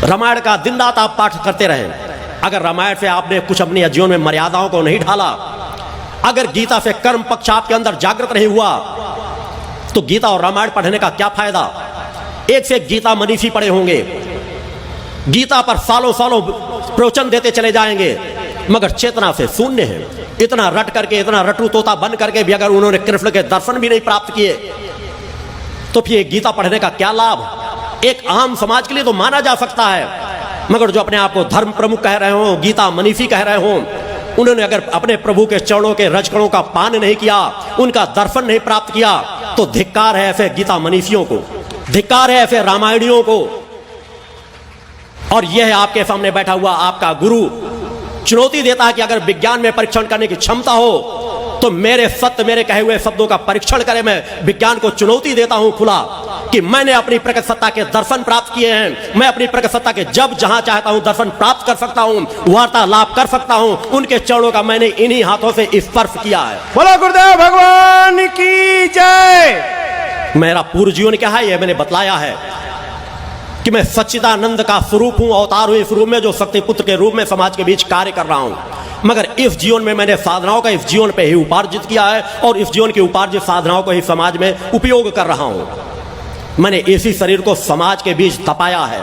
रामायण का दिन रात आप पाठ करते रहे, अगर रामायण से आपने कुछ अपने जीवन में मर्यादाओं को नहीं ढाला, अगर गीता से कर्म पक्ष आपके अंदर जागृत नहीं हुआ, तो गीता और रामायण पढ़ने का क्या फायदा। एक से एक गीता मनीषी पढ़े होंगे, गीता पर सालों सालों प्रवचन देते चले जाएंगे, मगर चेतना से शून्य है। इतना रट करके, इतना रटू तोता बन करके भी अगर उन्होंने कृष्ण के दर्शन भी नहीं प्राप्त किए, तो फिर गीता पढ़ने का क्या लाभ। एक आम समाज के लिए तो माना जा सकता है, मगर जो अपने आप को धर्म प्रमुख कह रहे हो, गीता मनीषी कह रहे हो, उन्होंने अगर अपने प्रभु के चरणों के रजकणों का पान नहीं किया, उनका दर्शन नहीं प्राप्त किया, तो धिक्कार है ऐसे गीता मनीषियों को, धिक्कार है ऐसे रामायणियों को। और यह आपके सामने बैठा हुआ आपका गुरु चुनौती देता है कि अगर विज्ञान में परीक्षण करने की क्षमता हो तो मेरे सत्य, मेरे कहे हुए शब्दों का परीक्षण करें। मैं विज्ञान को चुनौती देता हूं खुला कि मैंने अपनी प्रकट सत्ता के दर्शन प्राप्त किए हैं। मैं अपनी प्रकट सत्ता के जब जहां चाहता हूं दर्शन प्राप्त कर सकता हूं, वार्तालाप कर सकता हूं। उनके चरणों का मैंने इन्हीं हाथों से स्पर्श किया है। बोलो गुरुदेव भगवान की जय। मेरा पूर्व जीवन क्या है, यह मैंने बतलाया है कि मैं सच्चिदानंद का स्वरूप हूं, अवतार हूं इस रूप में, जो शक्ति पुत्र के रूप में समाज के बीच कार्य कर रहा हूं। मगर इस जीवन में मैंने साधनाओं का इस जीवन पे ही उपार्जित किया है, और इस जीवन की उपार्जित साधनाओं को ही समाज में उपयोग कर रहा हूं। मैंने इसी शरीर को समाज के बीच तपाया है।